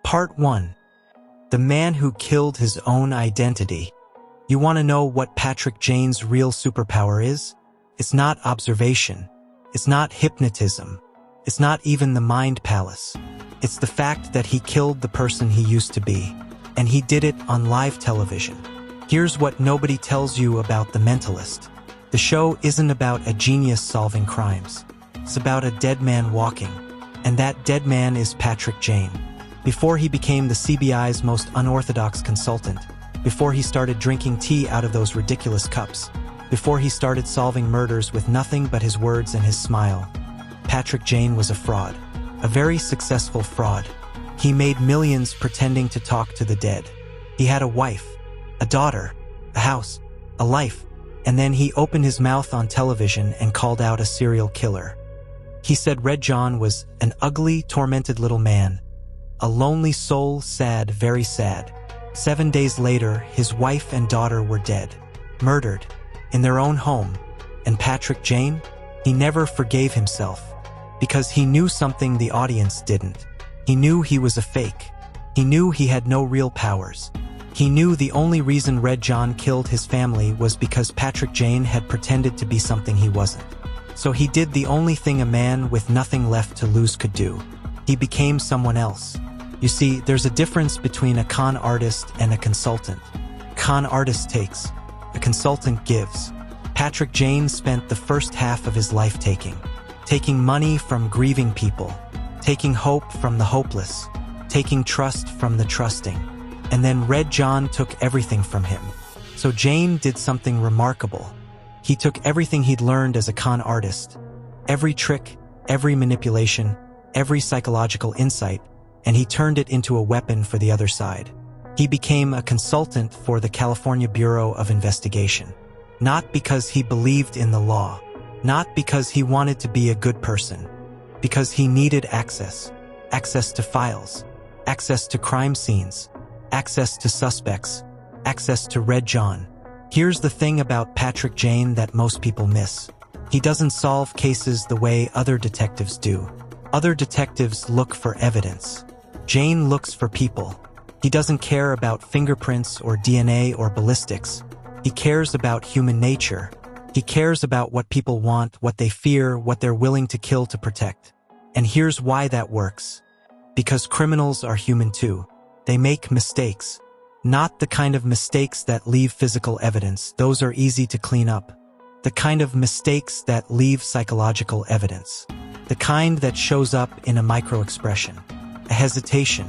Part 1. The man who killed his own identity. You want to know what Patrick Jane's real superpower is? It's not observation. It's not hypnotism. It's not even the mind palace. It's the fact that he killed the person he used to be, and he did it on live television. Here's what nobody tells you about The Mentalist. The show isn't about a genius solving crimes. It's about a dead man walking, and that dead man is Patrick Jane. Before he became the CBI's most unorthodox consultant, before he started drinking tea out of those ridiculous cups, before he started solving murders with nothing but his words and his smile, Patrick Jane was a fraud. A very successful fraud. He made millions pretending to talk to the dead. He had a wife, a daughter, a house, a life, and then he opened his mouth on television and called out a serial killer. He said Red John was an ugly, tormented little man, a lonely soul, sad, very sad. 7 days later, his wife and daughter were dead, murdered, in their own home. And Patrick Jane? He never forgave himself, because he knew something the audience didn't. He knew he was a fake. He knew he had no real powers. He knew the only reason Red John killed his family was because Patrick Jane had pretended to be something he wasn't. So he did the only thing a man with nothing left to lose could do. He became someone else. You see, there's a difference between a con artist and a consultant. Con artist takes, a consultant gives. Patrick Jane spent the first half of his life taking money from grieving people, taking hope from the hopeless, taking trust from the trusting. And then Red John took everything from him. So Jane did something remarkable. He took everything he'd learned as a con artist, every trick, every manipulation, every psychological insight, and he turned it into a weapon for the other side. He became a consultant for the California Bureau of Investigation. Not because he believed in the law, not because he wanted to be a good person, because he needed access to files, access to crime scenes, access to suspects, access to Red John. Here's the thing about Patrick Jane that most people miss. He doesn't solve cases the way other detectives do. Other detectives look for evidence. Jane looks for people. He doesn't care about fingerprints or DNA or ballistics. He cares about human nature. He cares about what people want, what they fear, what they're willing to kill to protect. And here's why that works. Because criminals are human too. They make mistakes. Not the kind of mistakes that leave physical evidence. Those are easy to clean up. The kind of mistakes that leave psychological evidence. The kind that shows up in a micro-expression, a hesitation,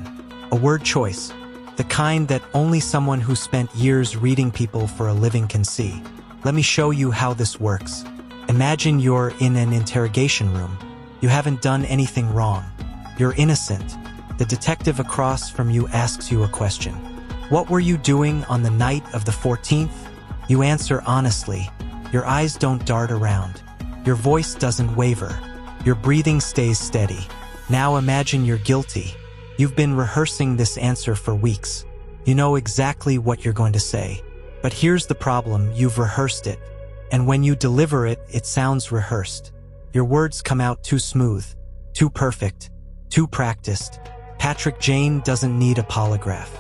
a word choice. The kind that only someone who spent years reading people for a living can see. Let me show you how this works. Imagine you're in an interrogation room. You haven't done anything wrong. You're innocent. The detective across from you asks you a question. What were you doing on the night of the 14th? You answer honestly. Your eyes don't dart around. Your voice doesn't waver. Your breathing stays steady. Now imagine you're guilty. You've been rehearsing this answer for weeks. You know exactly what you're going to say. But here's the problem, you've rehearsed it. And when you deliver it, it sounds rehearsed. Your words come out too smooth, too perfect, too practiced. Patrick Jane doesn't need a polygraph.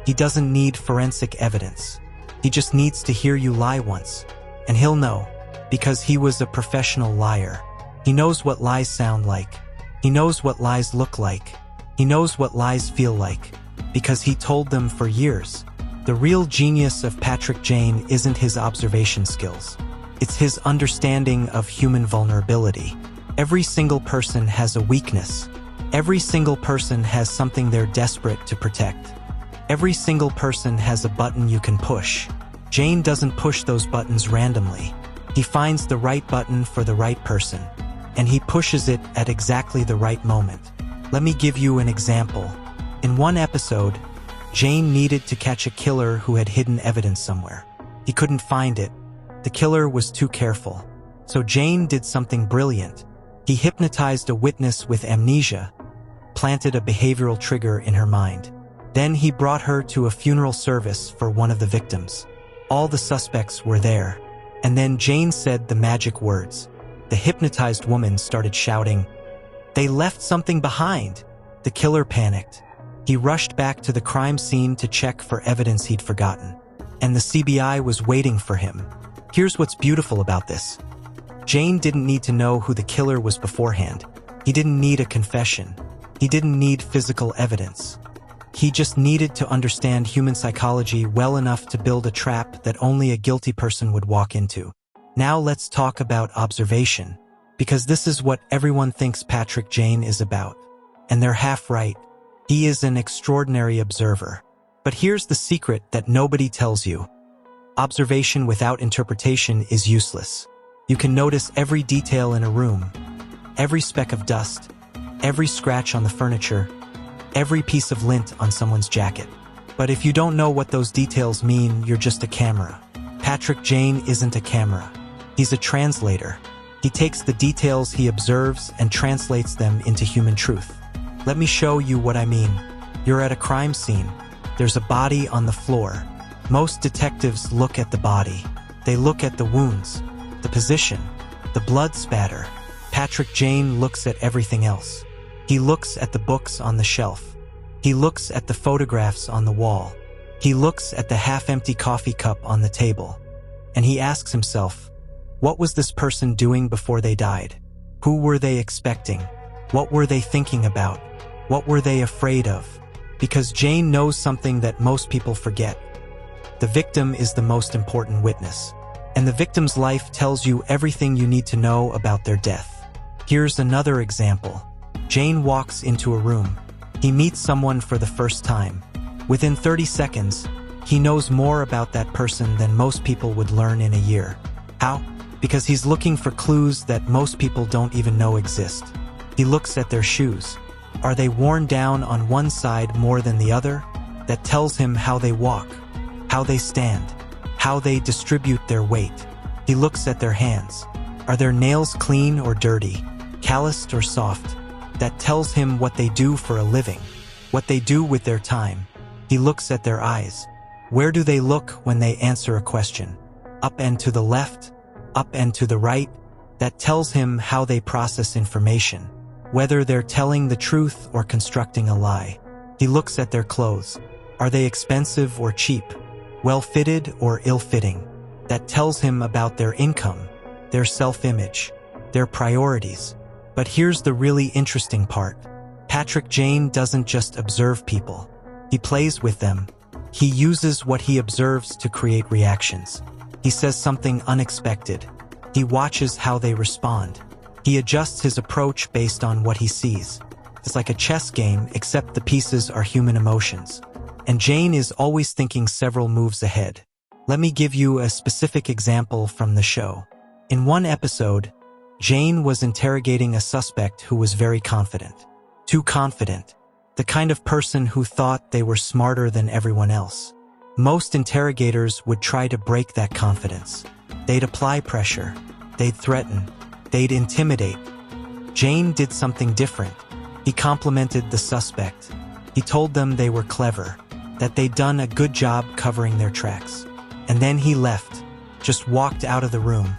He doesn't need forensic evidence. He just needs to hear you lie once. And he'll know, because he was a professional liar. He knows what lies sound like. He knows what lies look like. He knows what lies feel like, because he told them for years. The real genius of Patrick Jane isn't his observation skills. It's his understanding of human vulnerability. Every single person has a weakness. Every single person has something they're desperate to protect. Every single person has a button you can push. Jane doesn't push those buttons randomly. He finds the right button for the right person, and he pushes it at exactly the right moment. Let me give you an example. In one episode, Jane needed to catch a killer who had hidden evidence somewhere. He couldn't find it. The killer was too careful. So Jane did something brilliant. He hypnotized a witness with amnesia, planted a behavioral trigger in her mind. Then he brought her to a funeral service for one of the victims. All the suspects were there. And then Jane said the magic words. The hypnotized woman started shouting, "They left something behind." The killer panicked. He rushed back to the crime scene to check for evidence he'd forgotten. And the CBI was waiting for him. Here's what's beautiful about this. Jane didn't need to know who the killer was beforehand. He didn't need a confession. He didn't need physical evidence. He just needed to understand human psychology well enough to build a trap that only a guilty person would walk into. Now let's talk about observation, because this is what everyone thinks Patrick Jane is about. And they're half right. He is an extraordinary observer. But here's the secret that nobody tells you. Observation without interpretation is useless. You can notice every detail in a room, every speck of dust, every scratch on the furniture, every piece of lint on someone's jacket. But if you don't know what those details mean, you're just a camera. Patrick Jane isn't a camera. He's a translator. He takes the details he observes and translates them into human truth. Let me show you what I mean. You're at a crime scene. There's a body on the floor. Most detectives look at the body. They look at the wounds, the position, the blood spatter. Patrick Jane looks at everything else. He looks at the books on the shelf. He looks at the photographs on the wall. He looks at the half-empty coffee cup on the table. And he asks himself, what was this person doing before they died? Who were they expecting? What were they thinking about? What were they afraid of? Because Jane knows something that most people forget. The victim is the most important witness. And the victim's life tells you everything you need to know about their death. Here's another example. Jane walks into a room. He meets someone for the first time. Within 30 seconds, he knows more about that person than most people would learn in a year. How? Because he's looking for clues that most people don't even know exist. He looks at their shoes. Are they worn down on one side more than the other? That tells him how they walk, how they stand, how they distribute their weight. He looks at their hands. Are their nails clean or dirty, calloused or soft? That tells him what they do for a living, what they do with their time. He looks at their eyes. Where do they look when they answer a question? Up and to the left, up and to the right? That tells him how they process information, whether they're telling the truth or constructing a lie. He looks at their clothes. Are they expensive or cheap? Well-fitted or ill-fitting? That tells him about their income, their self-image, their priorities. But here's the really interesting part. Patrick Jane doesn't just observe people. He plays with them. He uses what he observes to create reactions. He says something unexpected. He watches how they respond. He adjusts his approach based on what he sees. It's like a chess game, except the pieces are human emotions. And Jane is always thinking several moves ahead. Let me give you a specific example from the show. In one episode, Jane was interrogating a suspect who was very confident. Too confident. The kind of person who thought they were smarter than everyone else. Most interrogators would try to break that confidence. They'd apply pressure. They'd threaten. They'd intimidate. Jane did something different. He complimented the suspect. He told them they were clever, that they'd done a good job covering their tracks. And then he left, just walked out of the room,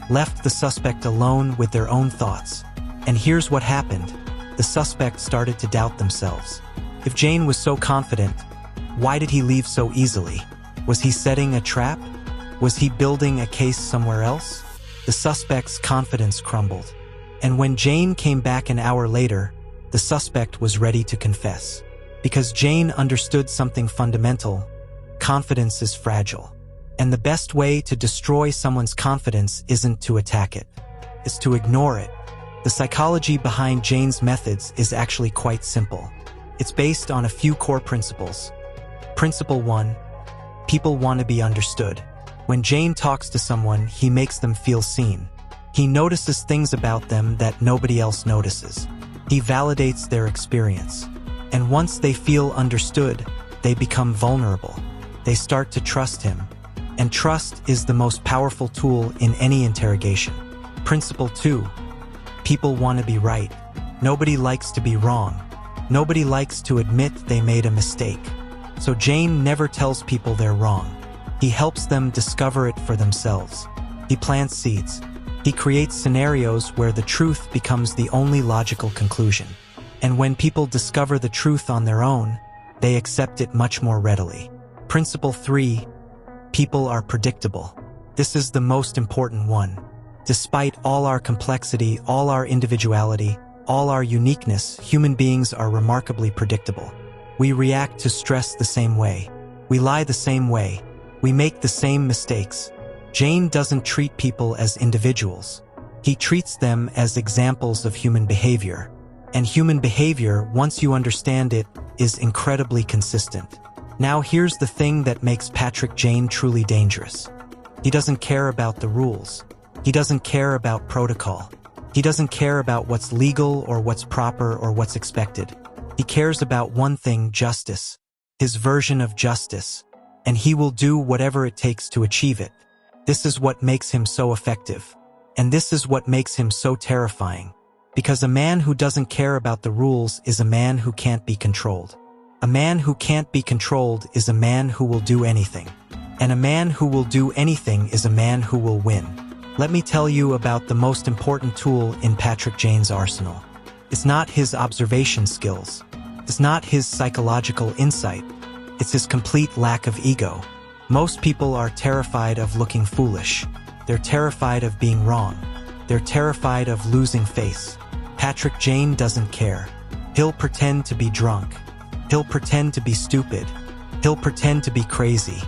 left the suspect alone with their own thoughts. And here's what happened. The suspect started to doubt themselves. If Jane was so confident, why did he leave so easily? Was he setting a trap? Was he building a case somewhere else? The suspect's confidence crumbled. And when Jane came back an hour later, the suspect was ready to confess. Because Jane understood something fundamental. Confidence is fragile. And the best way to destroy someone's confidence isn't to attack it. It's to ignore it. The psychology behind Jane's methods is actually quite simple. It's based on a few core principles. Principle 1. People want to be understood. When Jane talks to someone, he makes them feel seen. He notices things about them that nobody else notices. He validates their experience. And once they feel understood, they become vulnerable. They start to trust him. And trust is the most powerful tool in any interrogation. Principle 2. People want to be right. Nobody likes to be wrong. Nobody likes to admit they made a mistake. So Jane never tells people they're wrong. He helps them discover it for themselves. He plants seeds. He creates scenarios where the truth becomes the only logical conclusion. And when people discover the truth on their own, they accept it much more readily. Principle 3. People are predictable. This is the most important one. Despite all our complexity, all our individuality, all our uniqueness, human beings are remarkably predictable. We react to stress the same way. We lie the same way. We make the same mistakes. Jane doesn't treat people as individuals. He treats them as examples of human behavior. And human behavior, once you understand it, is incredibly consistent. Now here's the thing that makes Patrick Jane truly dangerous. He doesn't care about the rules. He doesn't care about protocol. He doesn't care about what's legal or what's proper or what's expected. He cares about one thing: justice. His version of justice. And he will do whatever it takes to achieve it. This is what makes him so effective. And this is what makes him so terrifying. Because a man who doesn't care about the rules is a man who can't be controlled. A man who can't be controlled is a man who will do anything. And a man who will do anything is a man who will win. Let me tell you about the most important tool in Patrick Jane's arsenal. It's not his observation skills. It's not his psychological insight. It's his complete lack of ego. Most people are terrified of looking foolish. They're terrified of being wrong. They're terrified of losing face. Patrick Jane doesn't care. He'll pretend to be drunk. He'll pretend to be stupid. He'll pretend to be crazy.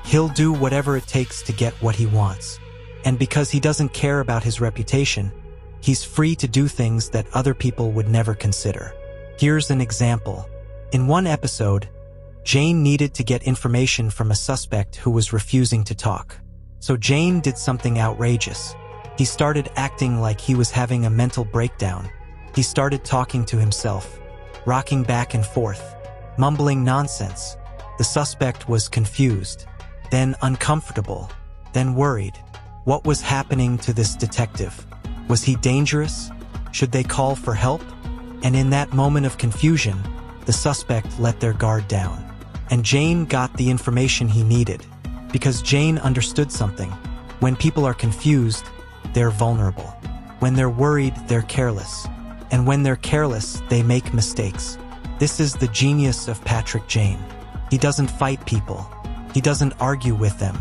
He'll do whatever it takes to get what he wants. And because he doesn't care about his reputation, he's free to do things that other people would never consider. Here's an example. In one episode, Jane needed to get information from a suspect who was refusing to talk. So Jane did something outrageous. He started acting like he was having a mental breakdown. He started talking to himself, rocking back and forth, mumbling nonsense. The suspect was confused, then uncomfortable, then worried. What was happening to this detective? Was he dangerous? Should they call for help? And in that moment of confusion, the suspect let their guard down. And Jane got the information he needed, because Jane understood something. When people are confused, they're vulnerable. When they're worried, they're careless. And when they're careless, they make mistakes. This is the genius of Patrick Jane. He doesn't fight people. He doesn't argue with them.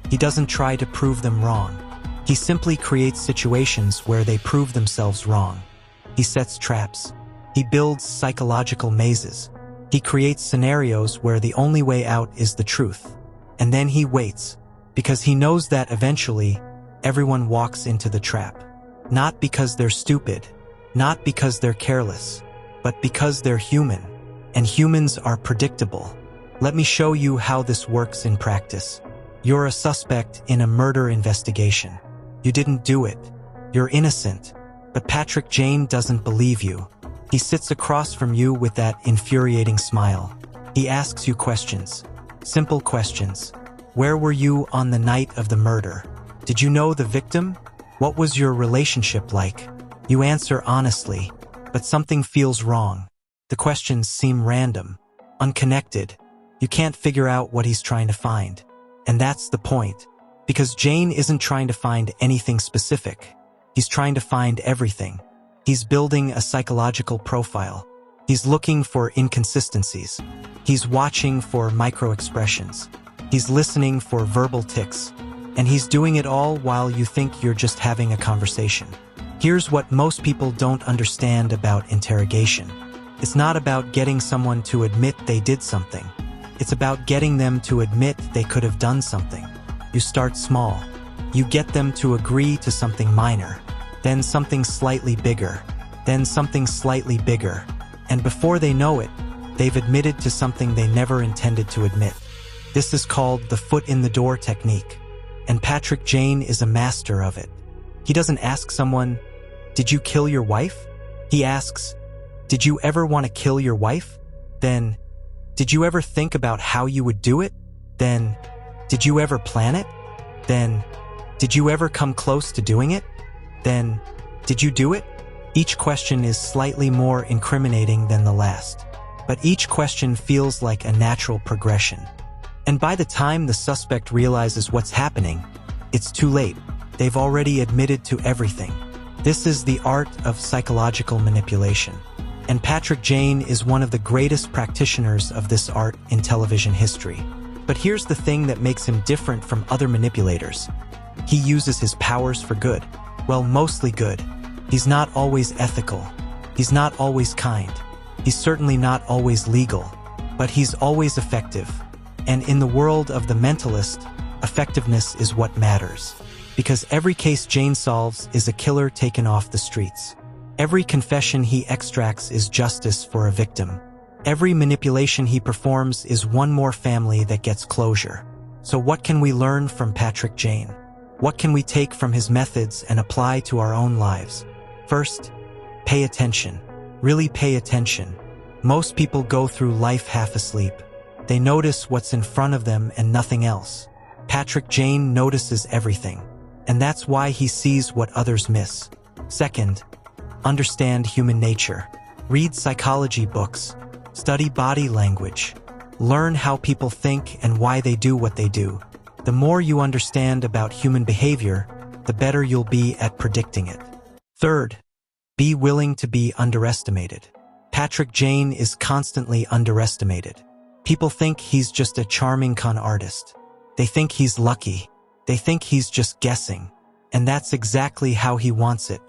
He doesn't try to prove them wrong. He simply creates situations where they prove themselves wrong. He sets traps. He builds psychological mazes. He creates scenarios where the only way out is the truth. And then he waits, because he knows that eventually, everyone walks into the trap. Not because they're stupid, not because they're careless, but because they're human. And humans are predictable. Let me show you how this works in practice. You're a suspect in a murder investigation. You didn't do it. You're innocent. But Patrick Jane doesn't believe you. He sits across from you with that infuriating smile. He asks you questions. Simple questions. Where were you on the night of the murder? Did you know the victim? What was your relationship like? You answer honestly, but something feels wrong. The questions seem random, unconnected. You can't figure out what he's trying to find. And that's the point. Because Jane isn't trying to find anything specific. He's trying to find everything. He's building a psychological profile. He's looking for inconsistencies. He's watching for micro-expressions. He's listening for verbal tics. And he's doing it all while you think you're just having a conversation. Here's what most people don't understand about interrogation. It's not about getting someone to admit they did something. It's about getting them to admit they could have done something. You start small. You get them to agree to something minor, then something slightly bigger, then something slightly bigger. And before they know it, they've admitted to something they never intended to admit. This is called the foot-in-the-door technique. And Patrick Jane is a master of it. He doesn't ask someone, "Did you kill your wife?" He asks, "Did you ever want to kill your wife?" Then, "Did you ever think about how you would do it?" Then, "Did you ever plan it?" Then, "Did you ever come close to doing it?" Then, "Did you do it?" Each question is slightly more incriminating than the last, but each question feels like a natural progression. And by the time the suspect realizes what's happening, it's too late. They've already admitted to everything. This is the art of psychological manipulation. And Patrick Jane is one of the greatest practitioners of this art in television history. But here's the thing that makes him different from other manipulators. He uses his powers for good. Well, mostly good. He's not always ethical. He's not always kind. He's certainly not always legal. But he's always effective. And in the world of the Mentalist, effectiveness is what matters. Because every case Jane solves is a killer taken off the streets. Every confession he extracts is justice for a victim. Every manipulation he performs is one more family that gets closure. So what can we learn from Patrick Jane? What can we take from his methods and apply to our own lives? First, pay attention. Really pay attention. Most people go through life half asleep. They notice what's in front of them and nothing else. Patrick Jane notices everything. And that's why he sees what others miss. Second, understand human nature. Read psychology books. Study body language. Learn how people think and why they do what they do. The more you understand about human behavior, the better you'll be at predicting it. Third, be willing to be underestimated. Patrick Jane is constantly underestimated. People think he's just a charming con artist. They think he's lucky. They think he's just guessing. And that's exactly how he wants it.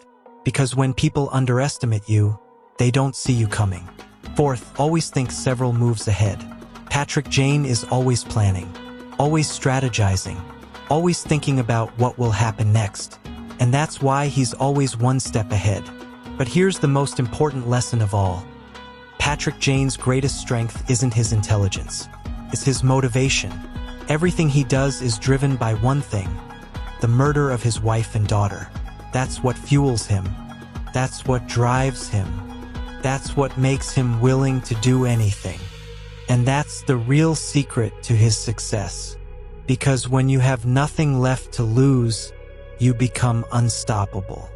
Because when people underestimate you, they don't see you coming. Fourth, always think several moves ahead. Patrick Jane is always planning, always strategizing, always thinking about what will happen next. And that's why he's always one step ahead. But here's the most important lesson of all. Patrick Jane's greatest strength isn't his intelligence. It's his motivation. Everything he does is driven by one thing: the murder of his wife and daughter. That's what fuels him. That's what drives him. That's what makes him willing to do anything. And that's the real secret to his success. Because when you have nothing left to lose, you become unstoppable.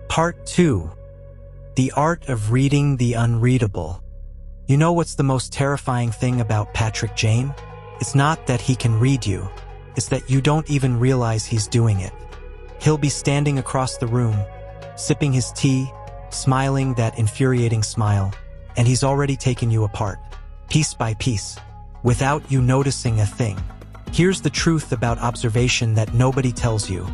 Part 2. The art of reading the unreadable. You know what's the most terrifying thing about Patrick Jane? It's not that he can read you. It's that you don't even realize he's doing it. He'll be standing across the room, sipping his tea, smiling that infuriating smile, and he's already taken you apart, piece by piece, without you noticing a thing. Here's the truth about observation that nobody tells you.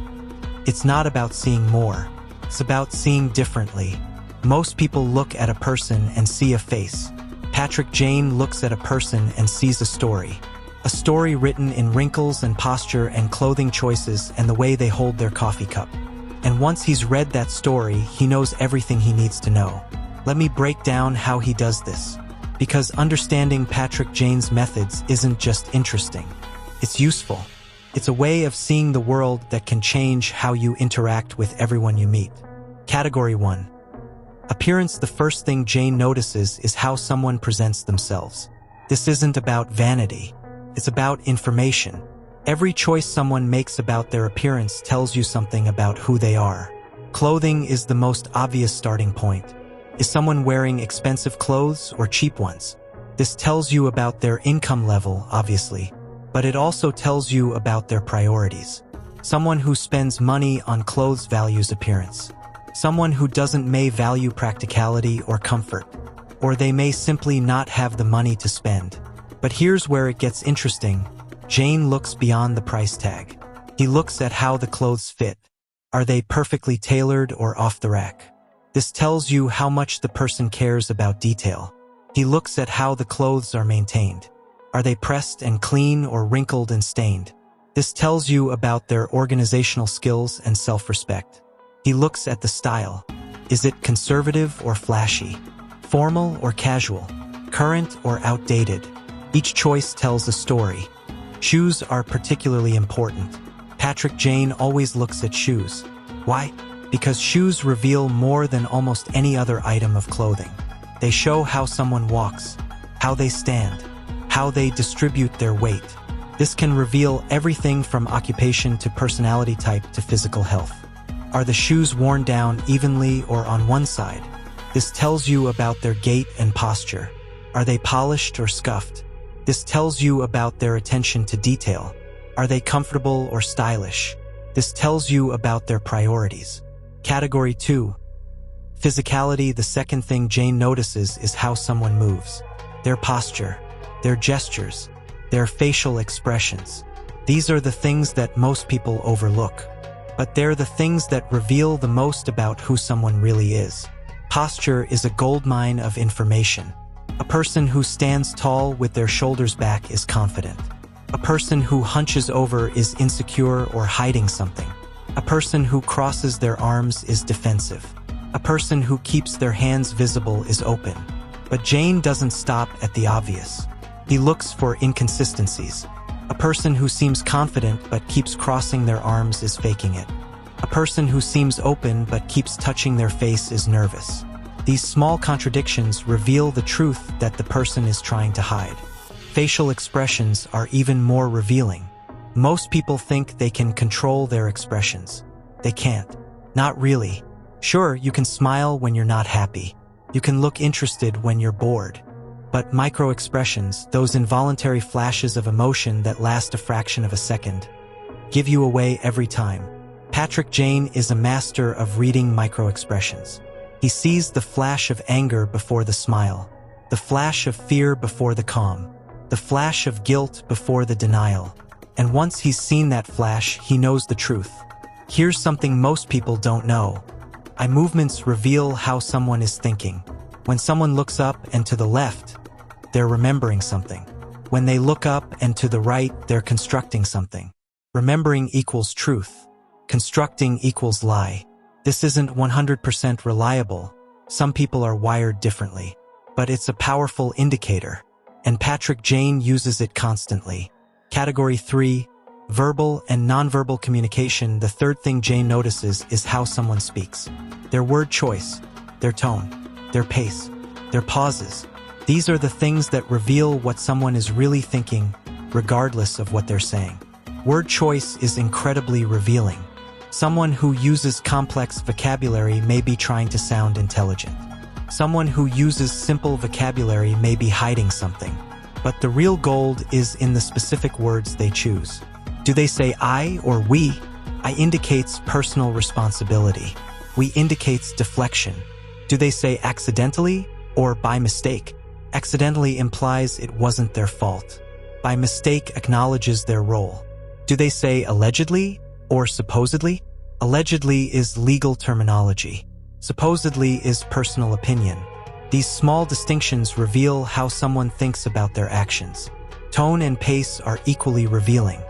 It's not about seeing more. It's about seeing differently. Most people look at a person and see a face. Patrick Jane looks at a person and sees a story. A story written in wrinkles and posture and clothing choices and the way they hold their coffee cup. And once he's read that story, he knows everything he needs to know. Let me break down how he does this. Because understanding Patrick Jane's methods isn't just interesting. It's useful. It's a way of seeing the world that can change how you interact with everyone you meet. Category 1. Appearance. The first thing Jane notices is how someone presents themselves. This isn't about vanity. It's about information. Every choice someone makes about their appearance tells you something about who they are. Clothing is the most obvious starting point. Is someone wearing expensive clothes or cheap ones? This tells you about their income level, obviously, but it also tells you about their priorities. Someone who spends money on clothes values appearance. Someone who doesn't may value practicality or comfort, or they may simply not have the money to spend. But here's where it gets interesting. Jane looks beyond the price tag. He looks at how the clothes fit. Are they perfectly tailored or off the rack? This tells you how much the person cares about detail. He looks at how the clothes are maintained. Are they pressed and clean or wrinkled and stained? This tells you about their organizational skills and self-respect. He looks at the style. Is it conservative or flashy? Formal or casual? Current or outdated? Each choice tells a story. Shoes are particularly important. Patrick Jane always looks at shoes. Why? Because shoes reveal more than almost any other item of clothing. They show how someone walks, how they stand, how they distribute their weight. This can reveal everything from occupation to personality type to physical health. Are the shoes worn down evenly or on one side? This tells you about their gait and posture. Are they polished or scuffed? This tells you about their attention to detail. Are they comfortable or stylish? This tells you about their priorities. Category 2. Physicality. The second thing Jane notices is how someone moves. Their posture, their gestures, their facial expressions. These are the things that most people overlook. But they're the things that reveal the most about who someone really is. Posture is a goldmine of information. A person who stands tall with their shoulders back is confident. A person who hunches over is insecure or hiding something. A person who crosses their arms is defensive. A person who keeps their hands visible is open. But Jane doesn't stop at the obvious. He looks for inconsistencies. A person who seems confident but keeps crossing their arms is faking it. A person who seems open but keeps touching their face is nervous. These small contradictions reveal the truth that the person is trying to hide. Facial expressions are even more revealing. Most people think they can control their expressions. They can't. Not really. Sure, you can smile when you're not happy. You can look interested when you're bored. But micro-expressions, those involuntary flashes of emotion that last a fraction of a second, give you away every time. Patrick Jane is a master of reading micro-expressions. He sees the flash of anger before the smile, the flash of fear before the calm, the flash of guilt before the denial. And once he's seen that flash, he knows the truth. Here's something most people don't know. Eye movements reveal how someone is thinking. When someone looks up and to the left, they're remembering something. When they look up and to the right, they're constructing something. Remembering equals truth. Constructing equals lie. This isn't 100% reliable. Some people are wired differently. But it's a powerful indicator. And Patrick Jane uses it constantly. Category 3. Verbal and nonverbal communication. The third thing Jane notices is how someone speaks. Their word choice, their tone, their pace, their pauses. These are the things that reveal what someone is really thinking, regardless of what they're saying. Word choice is incredibly revealing. Someone who uses complex vocabulary may be trying to sound intelligent. Someone who uses simple vocabulary may be hiding something. But the real gold is in the specific words they choose. Do they say I or we? I indicates personal responsibility. We indicates deflection. Do they say accidentally or by mistake? Accidentally implies it wasn't their fault. By mistake acknowledges their role. Do they say allegedly or supposedly? Allegedly is legal terminology. Supposedly is personal opinion. These small distinctions reveal how someone thinks about their actions. Tone and pace are equally revealing.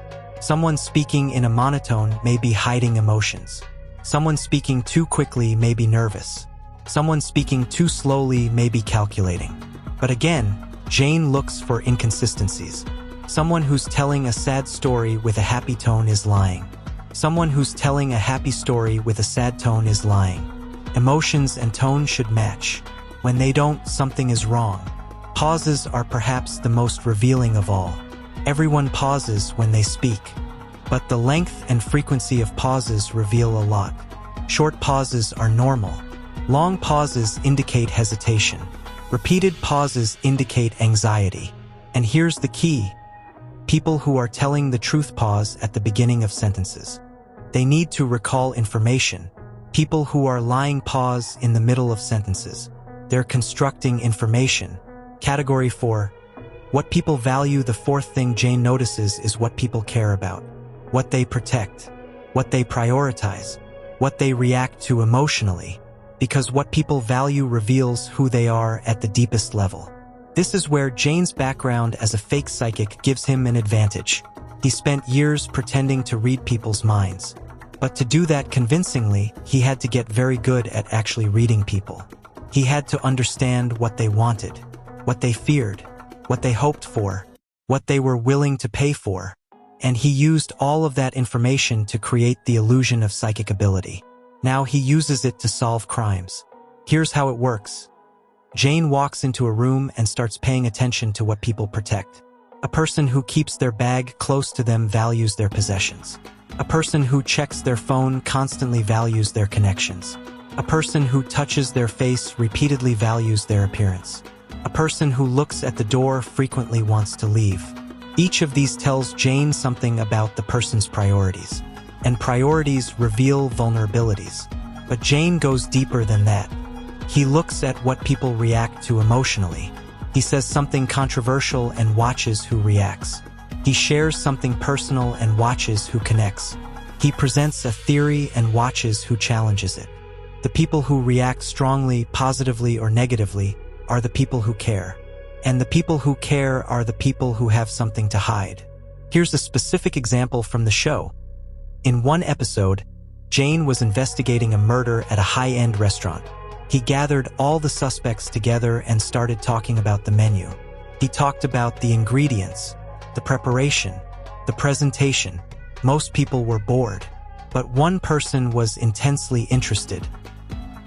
Someone speaking in a monotone may be hiding emotions. Someone speaking too quickly may be nervous. Someone speaking too slowly may be calculating. But again, Jane looks for inconsistencies. Someone who's telling a sad story with a happy tone is lying. Someone who's telling a happy story with a sad tone is lying. Emotions and tone should match. When they don't, something is wrong. Pauses are perhaps the most revealing of all. Everyone pauses when they speak. But the length and frequency of pauses reveal a lot. Short pauses are normal. Long pauses indicate hesitation. Repeated pauses indicate anxiety. And here's the key. People who are telling the truth pause at the beginning of sentences. They need to recall information. People who are lying pause in the middle of sentences. They're constructing information. Category 4. What people value. The fourth thing Jane notices is what people care about. What they protect. What they prioritize. What they react to emotionally. Because what people value reveals who they are at the deepest level. This is where Jane's background as a fake psychic gives him an advantage. He spent years pretending to read people's minds. But to do that convincingly, he had to get very good at actually reading people. He had to understand what they wanted, what they feared, what they hoped for, what they were willing to pay for. And he used all of that information to create the illusion of psychic ability. Now he uses it to solve crimes. Here's how it works. Jane walks into a room and starts paying attention to what people protect. A person who keeps their bag close to them values their possessions. A person who checks their phone constantly values their connections. A person who touches their face repeatedly values their appearance. A person who looks at the door frequently wants to leave. Each of these tells Jane something about the person's priorities. And priorities reveal vulnerabilities. But Jane goes deeper than that. He looks at what people react to emotionally. He says something controversial and watches who reacts. He shares something personal and watches who connects. He presents a theory and watches who challenges it. The people who react strongly, positively, or negatively are the people who care. And the people who care are the people who have something to hide. Here's a specific example from the show. In one episode, Jane was investigating a murder at a high-end restaurant. He gathered all the suspects together and started talking about the menu. He talked about the ingredients, the preparation, the presentation. Most people were bored, but one person was intensely interested.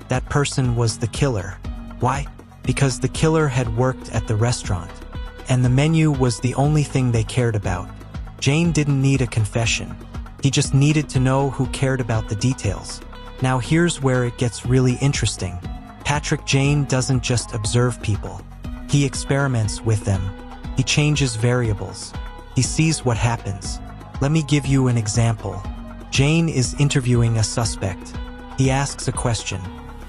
That person was the killer. Why? Because the killer had worked at the restaurant, and the menu was the only thing they cared about. Jane didn't need a confession. He just needed to know who cared about the details. Now here's where it gets really interesting. Patrick Jane doesn't just observe people. He experiments with them. He changes variables. He sees what happens. Let me give you an example. Jane is interviewing a suspect. He asks a question.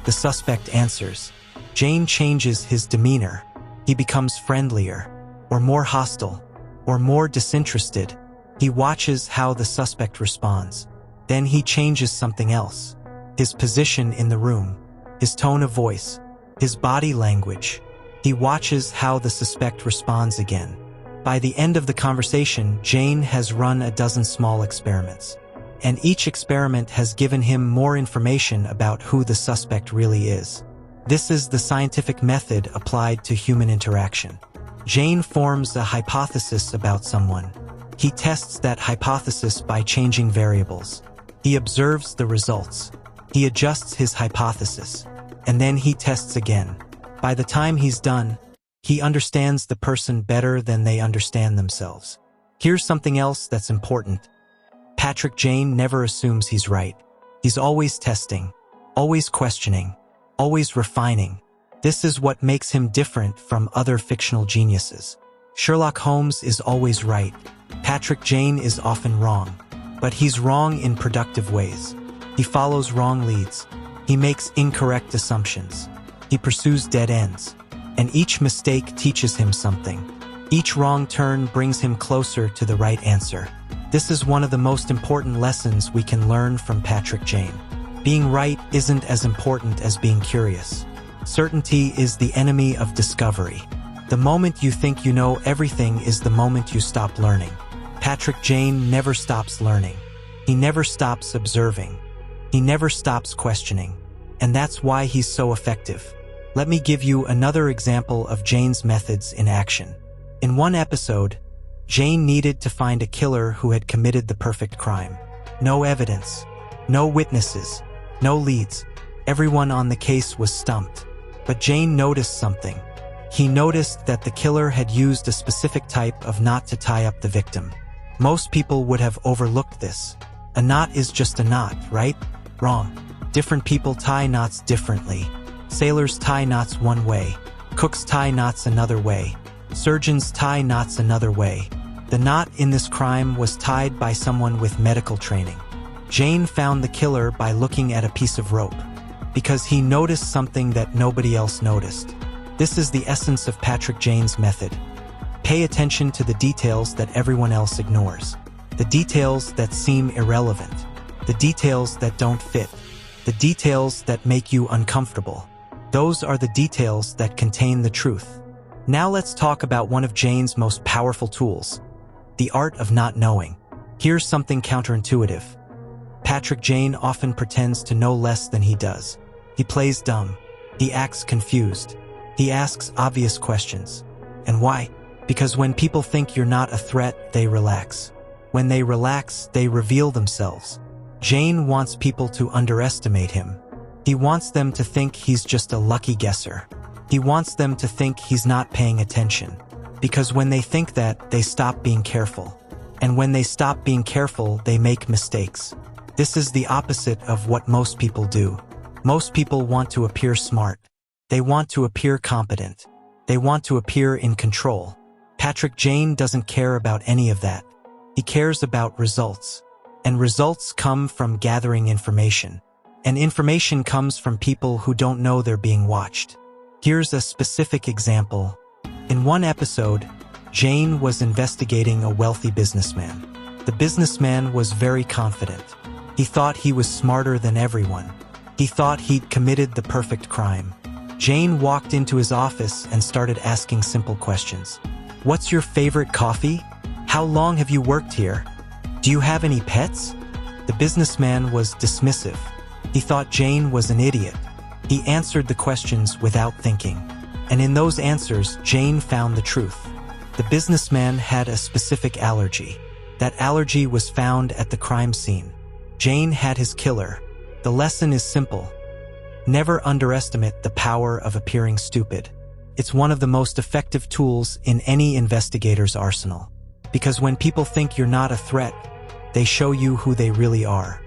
The suspect answers. Jane changes his demeanor. He becomes friendlier, or more hostile, or more disinterested. He watches how the suspect responds. Then he changes something else. His position in the room, his tone of voice, his body language. He watches how the suspect responds again. By the end of the conversation, Jane has run a dozen small experiments. And each experiment has given him more information about who the suspect really is. This is the scientific method applied to human interaction. Jane forms a hypothesis about someone. He tests that hypothesis by changing variables. He observes the results. He adjusts his hypothesis. And then he tests again. By the time he's done, he understands the person better than they understand themselves. Here's something else that's important. Patrick Jane never assumes he's right. He's always testing, always questioning, always refining. This is what makes him different from other fictional geniuses. Sherlock Holmes is always right. Patrick Jane is often wrong. But he's wrong in productive ways. He follows wrong leads. He makes incorrect assumptions. He pursues dead ends. And each mistake teaches him something. Each wrong turn brings him closer to the right answer. This is one of the most important lessons we can learn from Patrick Jane. Being right isn't as important as being curious. Certainty is the enemy of discovery. The moment you think you know everything is the moment you stop learning. Patrick Jane never stops learning. He never stops observing. He never stops questioning. And that's why he's so effective. Let me give you another example of Jane's methods in action. In one episode, Jane needed to find a killer who had committed the perfect crime. No evidence, no witnesses, no leads. Everyone on the case was stumped. But Jane noticed something. He noticed that the killer had used a specific type of knot to tie up the victim. Most people would have overlooked this. A knot is just a knot, right? Wrong. Different people tie knots differently. Sailors tie knots one way. Cooks tie knots another way. Surgeons tie knots another way. The knot in this crime was tied by someone with medical training. Jane found the killer by looking at a piece of rope, because he noticed something that nobody else noticed. This is the essence of Patrick Jane's method. Pay attention to the details that everyone else ignores. The details that seem irrelevant. The details that don't fit. The details that make you uncomfortable. Those are the details that contain the truth. Now let's talk about one of Jane's most powerful tools, the art of not knowing. Here's something counterintuitive. Patrick Jane often pretends to know less than he does. He plays dumb. He acts confused. He asks obvious questions. And why? Because when people think you're not a threat, they relax. When they relax, they reveal themselves. Jane wants people to underestimate him. He wants them to think he's just a lucky guesser. He wants them to think he's not paying attention. Because when they think that, they stop being careful. And when they stop being careful, they make mistakes. This is the opposite of what most people do. Most people want to appear smart. They want to appear competent. They want to appear in control. Patrick Jane doesn't care about any of that. He cares about results. And results come from gathering information. And information comes from people who don't know they're being watched. Here's a specific example. In one episode, Jane was investigating a wealthy businessman. The businessman was very confident. He thought he was smarter than everyone. He thought he'd committed the perfect crime. Jane walked into his office and started asking simple questions. What's your favorite coffee? How long have you worked here? Do you have any pets? The businessman was dismissive. He thought Jane was an idiot. He answered the questions without thinking. And in those answers, Jane found the truth. The businessman had a specific allergy. That allergy was found at the crime scene. Jane had his killer. The lesson is simple. Never underestimate the power of appearing stupid. It's one of the most effective tools in any investigator's arsenal. Because when people think you're not a threat, they show you who they really are.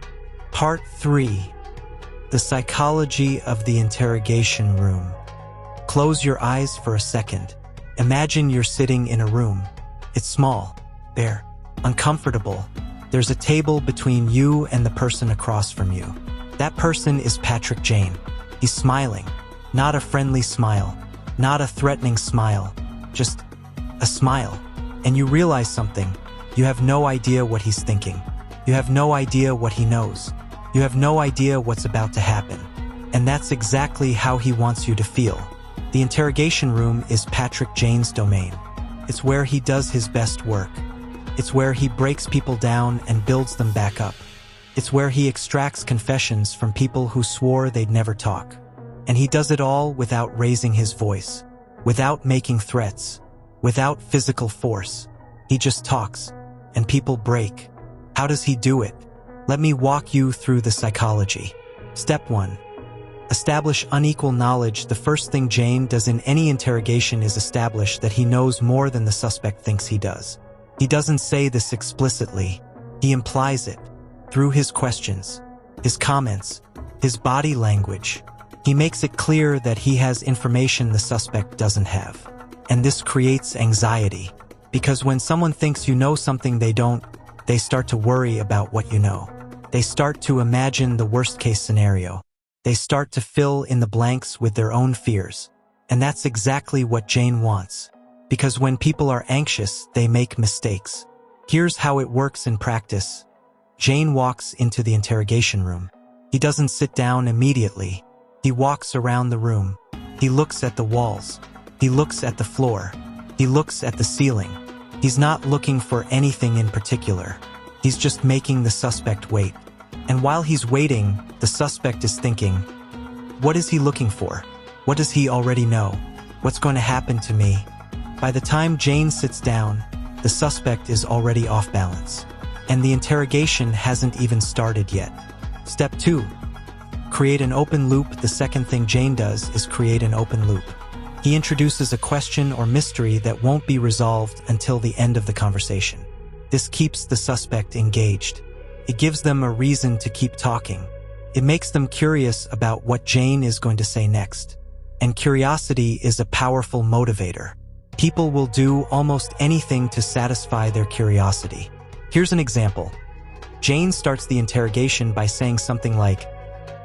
Part 3. The psychology of the interrogation room. Close your eyes for a second. Imagine you're sitting in a room. It's small, bare, uncomfortable. There's a table between you and the person across from you. That person is Patrick Jane. He's smiling. Not a friendly smile. Not a threatening smile. Just a smile. And you realize something. You have no idea what he's thinking. You have no idea what he knows. You have no idea what's about to happen. And that's exactly how he wants you to feel. The interrogation room is Patrick Jane's domain. It's where he does his best work. It's where he breaks people down and builds them back up. It's where he extracts confessions from people who swore they'd never talk. And he does it all without raising his voice, without making threats, without physical force. He just talks, and people break. How does he do it? Let me walk you through the psychology. Step 1. Establish unequal knowledge. The first thing Jane does in any interrogation is establish that he knows more than the suspect thinks he does. He doesn't say this explicitly. He implies it through his questions, his comments, his body language. He makes it clear that he has information the suspect doesn't have. And this creates anxiety, because when someone thinks you know something they don't, they start to worry about what you know. They start to imagine the worst-case scenario. They start to fill in the blanks with their own fears. And that's exactly what Jane wants. Because when people are anxious, they make mistakes. Here's how it works in practice. Jane walks into the interrogation room. He doesn't sit down immediately. He walks around the room. He looks at the walls. He looks at the floor. He looks at the ceiling. He's not looking for anything in particular. He's just making the suspect wait. And while he's waiting, the suspect is thinking, what is he looking for? What does he already know? What's going to happen to me? By the time Jane sits down, the suspect is already off balance. And the interrogation hasn't even started yet. Step 2. Create an open loop. The second thing Jane does is create an open loop. He introduces a question or mystery that won't be resolved until the end of the conversation. This keeps the suspect engaged. It gives them a reason to keep talking. It makes them curious about what Jane is going to say next. And curiosity is a powerful motivator. People will do almost anything to satisfy their curiosity. Here's an example. Jane starts the interrogation by saying something like,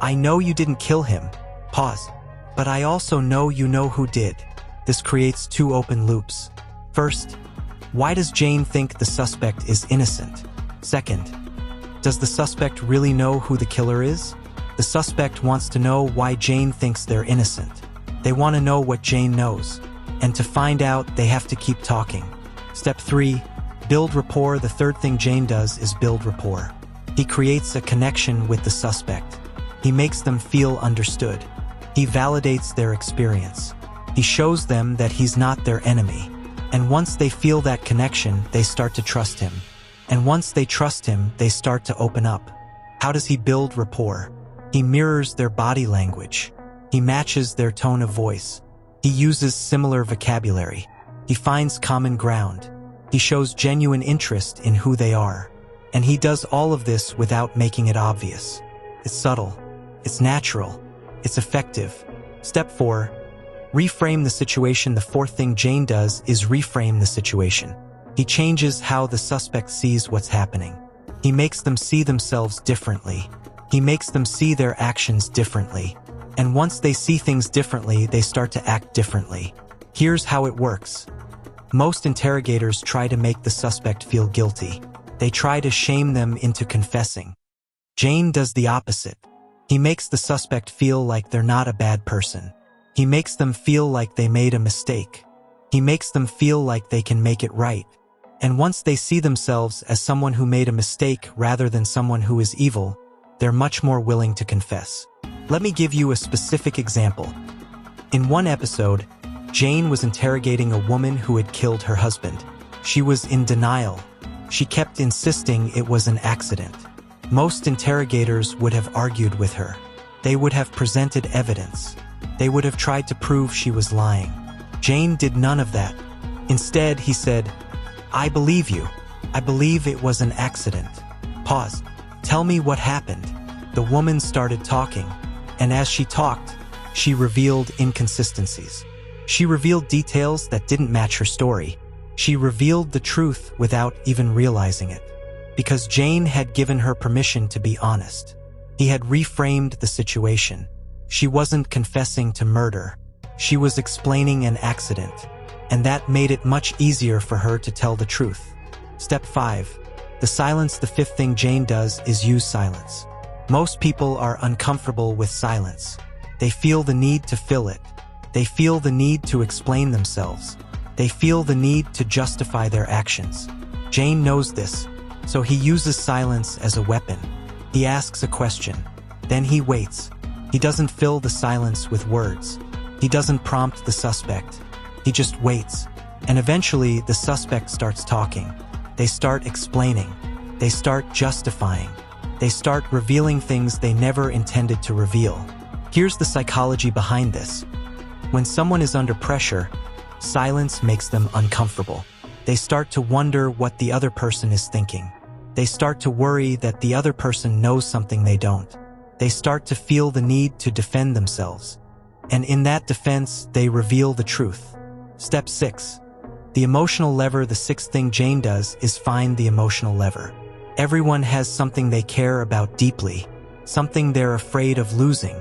I know you didn't kill him. Pause. But I also know you know who did. This creates 2 open loops. First, why does Jane think the suspect is innocent? Second, does the suspect really know who the killer is? The suspect wants to know why Jane thinks they're innocent. They want to know what Jane knows. And to find out, they have to keep talking. Step 3, build rapport. The third thing Jane does is build rapport. He creates a connection with the suspect. He makes them feel understood. He validates their experience. He shows them that he's not their enemy. And once they feel that connection, they start to trust him. And once they trust him, they start to open up. How does he build rapport? He mirrors their body language. He matches their tone of voice. He uses similar vocabulary. He finds common ground. He shows genuine interest in who they are. And he does all of this without making it obvious. It's subtle. It's natural. It's effective. Step 4. Reframe the situation. The fourth thing Jane does is reframe the situation. He changes how the suspect sees what's happening. He makes them see themselves differently. He makes them see their actions differently. And once they see things differently, they start to act differently. Here's how it works. Most interrogators try to make the suspect feel guilty. They try to shame them into confessing. Jane does the opposite. He makes the suspect feel like they're not a bad person. He makes them feel like they made a mistake. He makes them feel like they can make it right. And once they see themselves as someone who made a mistake rather than someone who is evil, they're much more willing to confess. Let me give you a specific example. In one episode, Jane was interrogating a woman who had killed her husband. She was in denial. She kept insisting it was an accident. Most interrogators would have argued with her. They would have presented evidence. They would have tried to prove she was lying. Jane did none of that. Instead, he said, "I believe you. I believe it was an accident." Pause. "Tell me what happened." The woman started talking, and as she talked, she revealed inconsistencies. She revealed details that didn't match her story. She revealed the truth without even realizing it. Because Jane had given her permission to be honest. He had reframed the situation. She wasn't confessing to murder. She was explaining an accident. And that made it much easier for her to tell the truth. Step 5. The silence. The fifth thing Jane does is use silence. Most people are uncomfortable with silence. They feel the need to fill it. They feel the need to explain themselves. They feel the need to justify their actions. Jane knows this, so he uses silence as a weapon. He asks a question. Then he waits. He doesn't fill the silence with words. He doesn't prompt the suspect. He just waits. And eventually, the suspect starts talking. They start explaining. They start justifying. They start revealing things they never intended to reveal. Here's the psychology behind this. When someone is under pressure, silence makes them uncomfortable. They start to wonder what the other person is thinking. They start to worry that the other person knows something they don't. They start to feel the need to defend themselves. And in that defense, they reveal the truth. Step 6. The emotional lever. The sixth thing Jane does is find the emotional lever. Everyone has something they care about deeply, something they're afraid of losing,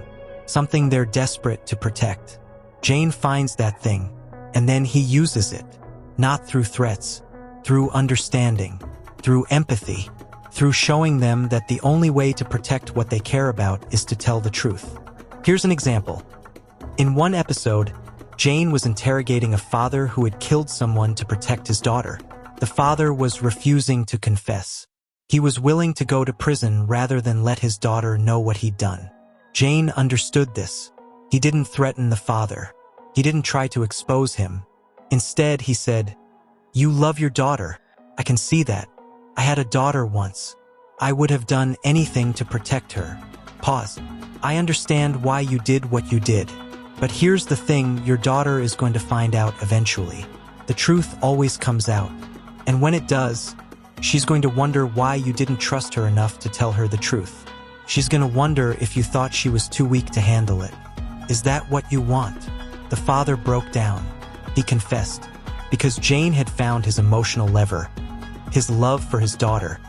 something they're desperate to protect. Jane finds that thing, and then he uses it, not through threats, through understanding, through empathy, through showing them that the only way to protect what they care about is to tell the truth. Here's an example. In one episode, Jane was interrogating a father who had killed someone to protect his daughter. The father was refusing to confess. He was willing to go to prison rather than let his daughter know what he'd done. Jane understood this. He didn't threaten the father. He didn't try to expose him. Instead, he said, "You love your daughter. I can see that. I had a daughter once. I would have done anything to protect her." Pause. "I understand why you did what you did. But here's the thing, your daughter is going to find out eventually. The truth always comes out. And when it does, she's going to wonder why you didn't trust her enough to tell her the truth. She's going to wonder if you thought she was too weak to handle it. Is that what you want?" The father broke down. He confessed, because Jane had found his emotional lever, his love for his daughter,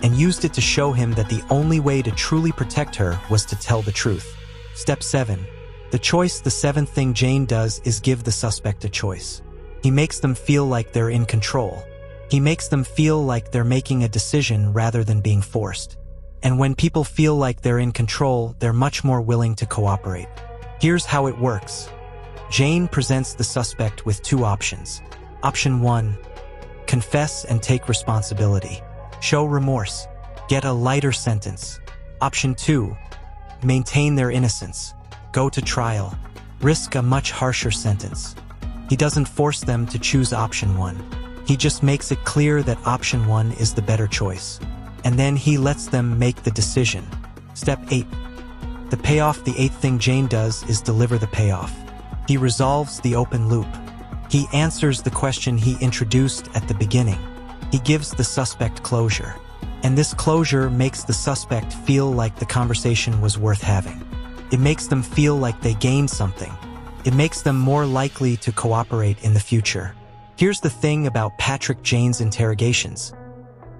and used it to show him that the only way to truly protect her was to tell the truth. Step 7. The choice. The seventh thing Jane does is give the suspect a choice. He makes them feel like they're in control. He makes them feel like they're making a decision rather than being forced. And when people feel like they're in control, they're much more willing to cooperate. Here's how it works. Jane presents the suspect with two options. Option 1. Confess and take responsibility. Show remorse. Get a lighter sentence. Option 2. Maintain their innocence. Go to trial. Risk a much harsher sentence. He doesn't force them to choose option 1. He just makes it clear that option 1 is the better choice. And then he lets them make the decision. Step 8. The payoff. The eighth thing Jane does is deliver the payoff. He resolves the open loop. He answers the question he introduced at the beginning. He gives the suspect closure. And this closure makes the suspect feel like the conversation was worth having. It makes them feel like they gained something. It makes them more likely to cooperate in the future. Here's the thing about Patrick Jane's interrogations.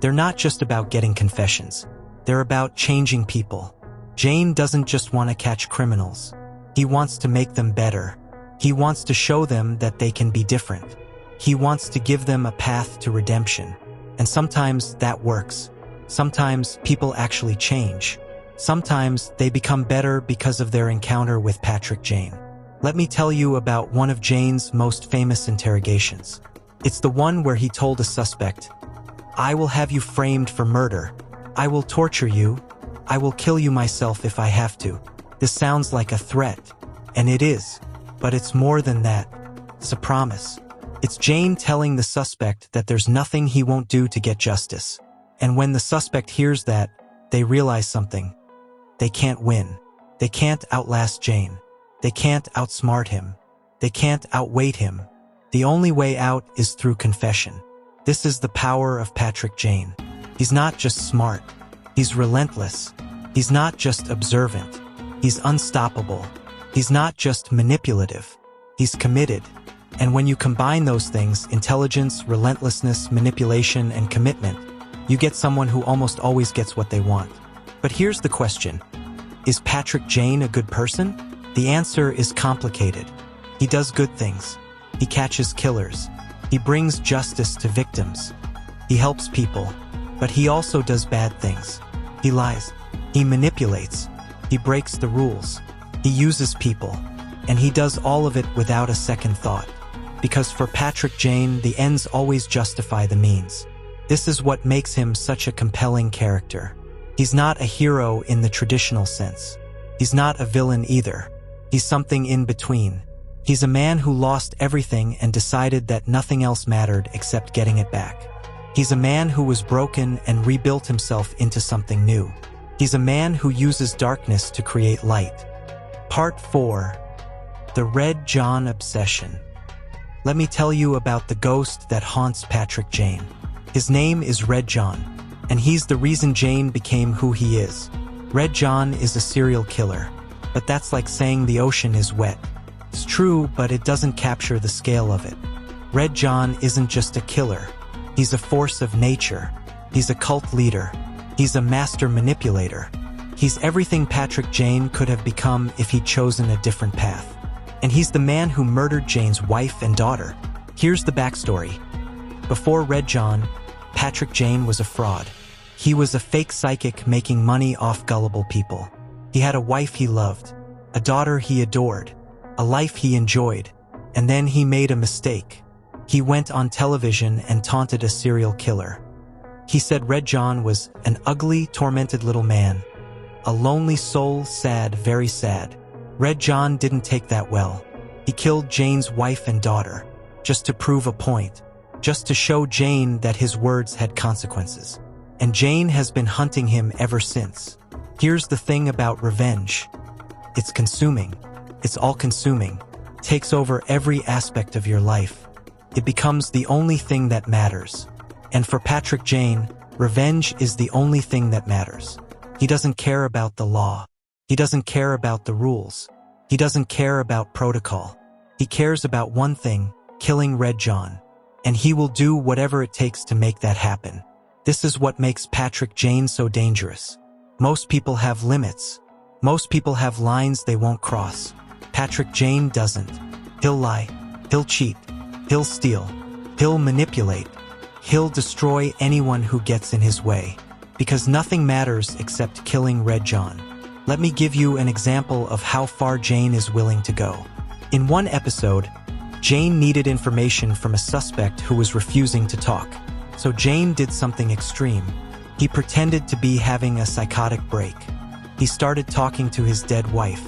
They're not just about getting confessions. They're about changing people. Jane doesn't just want to catch criminals. He wants to make them better. He wants to show them that they can be different. He wants to give them a path to redemption. And sometimes that works. Sometimes people actually change. Sometimes they become better because of their encounter with Patrick Jane. Let me tell you about one of Jane's most famous interrogations. It's the one where he told a suspect, "I will have you framed for murder. I will torture you. I will kill you myself if I have to." This sounds like a threat, and it is, but it's more than that. It's a promise. It's Jane telling the suspect that there's nothing he won't do to get justice. And when the suspect hears that, they realize something. They can't win. They can't outlast Jane. They can't outsmart him. They can't outweight him. The only way out is through confession. This is the power of Patrick Jane. He's not just smart. He's relentless. He's not just observant. He's unstoppable. He's not just manipulative. He's committed. And when you combine those things, intelligence, relentlessness, manipulation, and commitment, you get someone who almost always gets what they want. But here's the question. Is Patrick Jane a good person? The answer is complicated. He does good things. He catches killers. He brings justice to victims. He helps people. But he also does bad things. He lies. He manipulates. He breaks the rules. He uses people. And he does all of it without a second thought. Because for Patrick Jane, the ends always justify the means. This is what makes him such a compelling character. He's not a hero in the traditional sense. He's not a villain either. He's something in between. He's a man who lost everything and decided that nothing else mattered except getting it back. He's a man who was broken and rebuilt himself into something new. He's a man who uses darkness to create light. Part 4. The Red John Obsession. Let me tell you about the ghost that haunts Patrick Jane. His name is Red John, and he's the reason Jane became who he is. Red John is a serial killer, but that's like saying the ocean is wet. It's true, but it doesn't capture the scale of it. Red John isn't just a killer. He's a force of nature. He's a cult leader. He's a master manipulator. He's everything Patrick Jane could have become if he'd chosen a different path. And he's the man who murdered Jane's wife and daughter. Here's the backstory. Before Red John, Patrick Jane was a fraud. He was a fake psychic making money off gullible people. He had a wife he loved, a daughter he adored, a life he enjoyed, and then he made a mistake. He went on television and taunted a serial killer. He said Red John was an ugly, tormented little man, a lonely soul, sad, very sad. Red John didn't take that well. He killed Jane's wife and daughter, just to prove a point, just to show Jane that his words had consequences. And Jane has been hunting him ever since. Here's the thing about revenge. It's consuming. It's all-consuming. It takes over every aspect of your life. It becomes the only thing that matters. And for Patrick Jane, revenge is the only thing that matters. He doesn't care about the law. He doesn't care about the rules. He doesn't care about protocol. He cares about one thing, killing Red John. And he will do whatever it takes to make that happen. This is what makes Patrick Jane so dangerous. Most people have limits. Most people have lines they won't cross. Patrick Jane doesn't. He'll lie. He'll cheat. He'll steal. He'll manipulate. He'll destroy anyone who gets in his way. Because nothing matters except killing Red John. Let me give you an example of how far Jane is willing to go. In one episode, Jane needed information from a suspect who was refusing to talk. So Jane did something extreme. He pretended to be having a psychotic break. He started talking to his dead wife.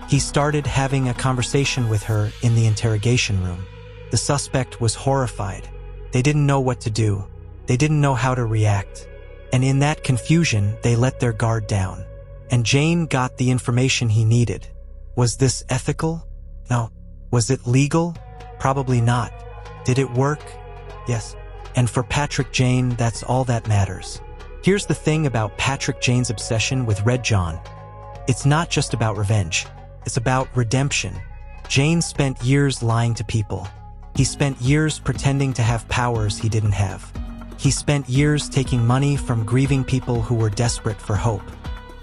He started having a conversation with her in the interrogation room. The suspect was horrified. They didn't know what to do. They didn't know how to react. And in that confusion, they let their guard down. And Jane got the information he needed. Was this ethical? No. Was it legal? Probably not. Did it work? Yes. And for Patrick Jane, that's all that matters. Here's the thing about Patrick Jane's obsession with Red John. It's not just about revenge. It's about redemption. Jane spent years lying to people. He spent years pretending to have powers he didn't have. He spent years taking money from grieving people who were desperate for hope.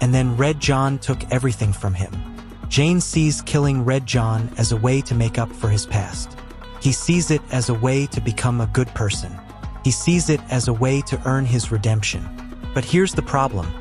And then Red John took everything from him. Jane sees killing Red John as a way to make up for his past. He sees it as a way to become a good person. He sees it as a way to earn his redemption. But here's the problem.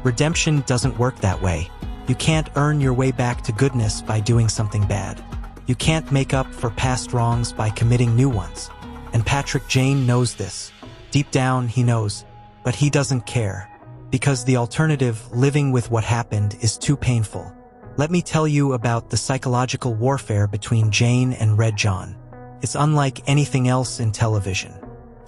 Redemption doesn't work that way. You can't earn your way back to goodness by doing something bad. You can't make up for past wrongs by committing new ones. And Patrick Jane knows this. Deep down, he knows, but he doesn't care. Because the alternative, living with what happened, is too painful. Let me tell you about the psychological warfare between Jane and Red John. It's unlike anything else in television.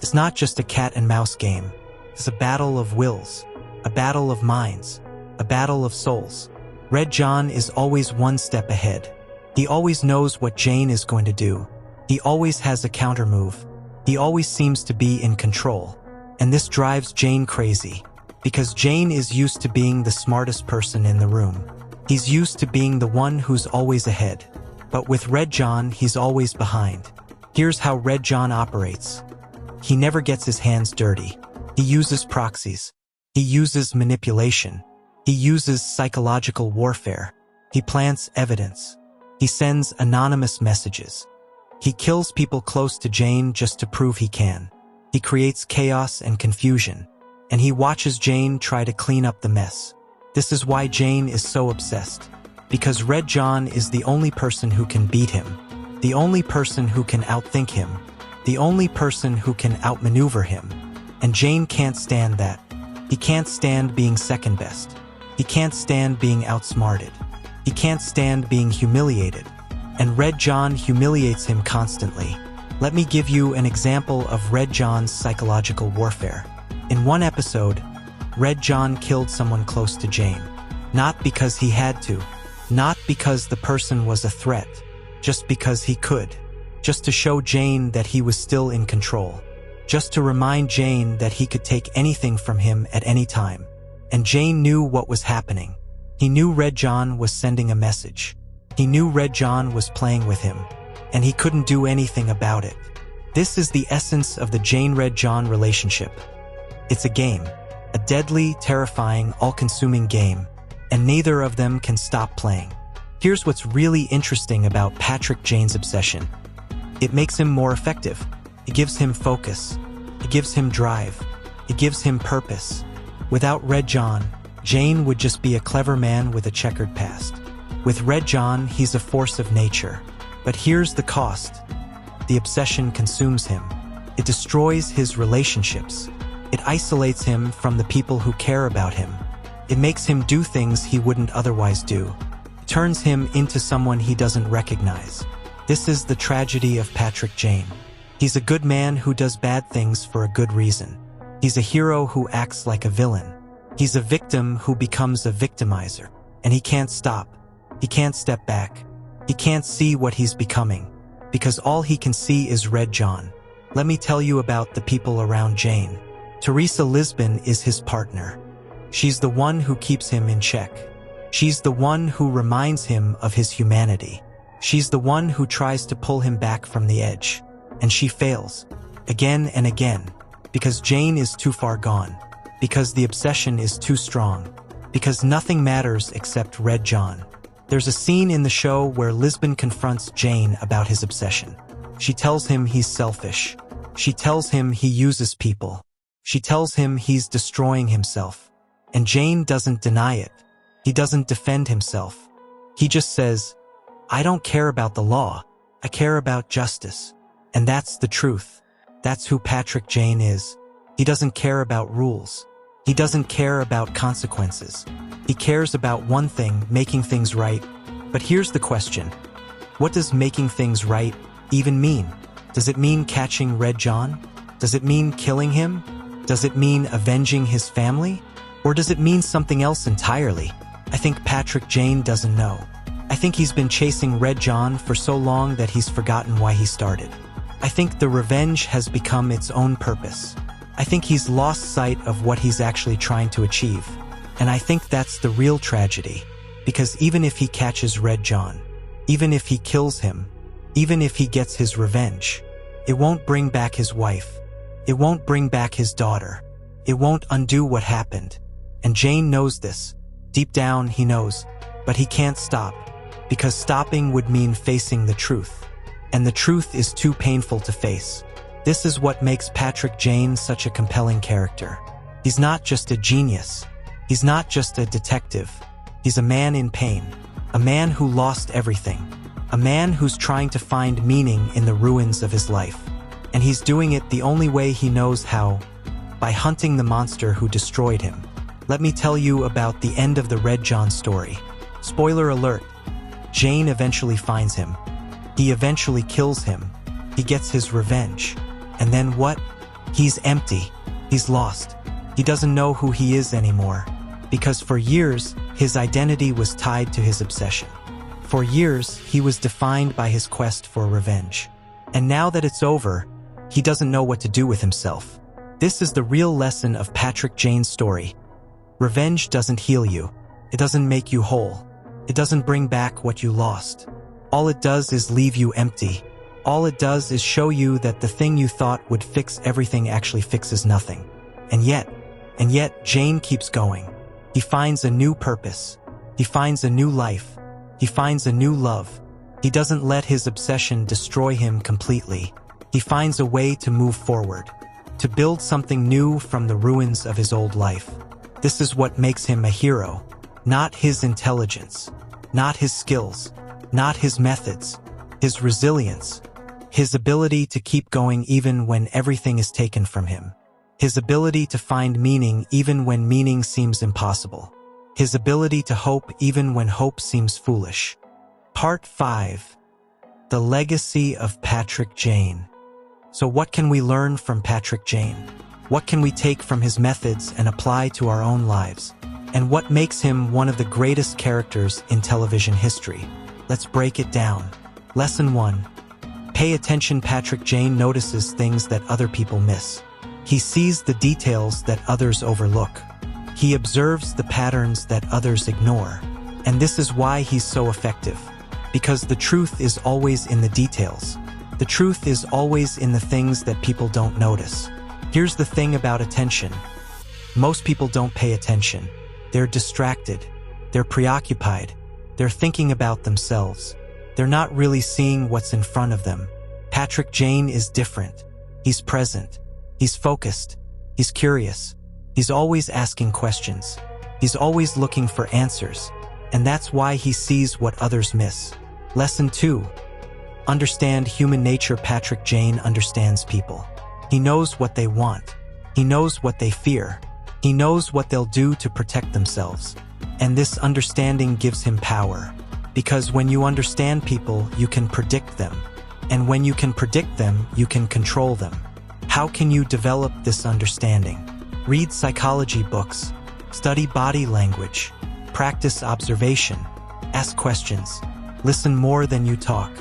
It's not just a cat and mouse game. It's a battle of wills, a battle of minds, a battle of souls. Red John is always one step ahead. He always knows what Jane is going to do. He always has a countermove. He always seems to be in control. And this drives Jane crazy. Because Jane is used to being the smartest person in the room. He's used to being the one who's always ahead. But with Red John, he's always behind. Here's how Red John operates. He never gets his hands dirty. He uses proxies. He uses manipulation. He uses psychological warfare. He plants evidence. He sends anonymous messages. He kills people close to Jane just to prove he can. He creates chaos and confusion. And he watches Jane try to clean up the mess. This is why Jane is so obsessed. Because Red John is the only person who can beat him. The only person who can outthink him. The only person who can outmaneuver him. And Jane can't stand that. He can't stand being second best. He can't stand being outsmarted. He can't stand being humiliated. And Red John humiliates him constantly. Let me give you an example of Red John's psychological warfare. In one episode, Red John killed someone close to Jane. Not because he had to. Not because the person was a threat. Just because he could. Just to show Jane that he was still in control. Just to remind Jane that he could take anything from him at any time. And Jane knew what was happening. He knew Red John was sending a message. He knew Red John was playing with him. And he couldn't do anything about it. This is the essence of the Jane-Red John relationship. It's a game. A deadly, terrifying, all-consuming game. And neither of them can stop playing. Here's what's really interesting about Patrick Jane's obsession. It makes him more effective. It gives him focus. It gives him drive. It gives him purpose. Without Red John, Jane would just be a clever man with a checkered past. With Red John, he's a force of nature. But here's the cost. The obsession consumes him. It destroys his relationships. It isolates him from the people who care about him. It makes him do things he wouldn't otherwise do. It turns him into someone he doesn't recognize. This is the tragedy of Patrick Jane. He's a good man who does bad things for a good reason. He's a hero who acts like a villain. He's a victim who becomes a victimizer. And he can't stop. He can't step back. He can't see what he's becoming. Because all he can see is Red John. Let me tell you about the people around Jane. Teresa Lisbon is his partner. She's the one who keeps him in check. She's the one who reminds him of his humanity. She's the one who tries to pull him back from the edge. And she fails. Again and again. Because Jane is too far gone. Because the obsession is too strong. Because nothing matters except Red John. There's a scene in the show where Lisbon confronts Jane about his obsession. She tells him he's selfish. She tells him he uses people. She tells him he's destroying himself. And Jane doesn't deny it. He doesn't defend himself. He just says, I don't care about the law. I care about justice. And that's the truth. That's who Patrick Jane is. He doesn't care about rules. He doesn't care about consequences. He cares about one thing, making things right. But here's the question. What does making things right even mean? Does it mean catching Red John? Does it mean killing him? Does it mean avenging his family? Or does it mean something else entirely? I think Patrick Jane doesn't know. I think he's been chasing Red John for so long that he's forgotten why he started. I think the revenge has become its own purpose. I think he's lost sight of what he's actually trying to achieve. And I think that's the real tragedy. Because even if he catches Red John, even if he kills him, even if he gets his revenge, it won't bring back his wife. It won't bring back his daughter. It won't undo what happened. And Jane knows this. Deep down, he knows, but he can't stop, because stopping would mean facing the truth. And the truth is too painful to face. This is what makes Patrick Jane such a compelling character. He's not just a genius. He's not just a detective. He's a man in pain. A man who lost everything. A man who's trying to find meaning in the ruins of his life. And he's doing it the only way he knows how, by hunting the monster who destroyed him. Let me tell you about the end of the Red John story. Spoiler alert, Jane eventually finds him. He eventually kills him. He gets his revenge. And then what? He's empty. He's lost. He doesn't know who he is anymore. Because for years, his identity was tied to his obsession. For years, he was defined by his quest for revenge. And now that it's over, he doesn't know what to do with himself. This is the real lesson of Patrick Jane's story. Revenge doesn't heal you. It doesn't make you whole. It doesn't bring back what you lost. All it does is leave you empty. All it does is show you that the thing you thought would fix everything actually fixes nothing. And yet, Jane keeps going. He finds a new purpose. He finds a new life. He finds a new love. He doesn't let his obsession destroy him completely. He finds a way to move forward, to build something new from the ruins of his old life. This is what makes him a hero. Not his intelligence, not his skills, not his methods, his resilience, his ability to keep going even when everything is taken from him. His ability to find meaning even when meaning seems impossible. His ability to hope even when hope seems foolish. Part 5. The Legacy of Patrick Jane. So what can we learn from Patrick Jane? What can we take from his methods and apply to our own lives? And what makes him one of the greatest characters in television history? Let's break it down. Lesson 1. Pay attention. Patrick Jane notices things that other people miss. He sees the details that others overlook. He observes the patterns that others ignore. And this is why he's so effective. Because the truth is always in the details. The truth is always in the things that people don't notice. Here's the thing about attention. Most people don't pay attention. They're distracted. They're preoccupied. They're thinking about themselves. They're not really seeing what's in front of them. Patrick Jane is different. He's present. He's focused. He's curious. He's always asking questions. He's always looking for answers. And that's why he sees what others miss. Lesson 2. Understand human nature. Patrick Jane understands people. He knows what they want. He knows what they fear. He knows what they'll do to protect themselves. And this understanding gives him power. Because when you understand people, you can predict them. And when you can predict them, you can control them. How can you develop this understanding? Read psychology books. Study body language. Practice observation. Ask questions. Listen more than you talk.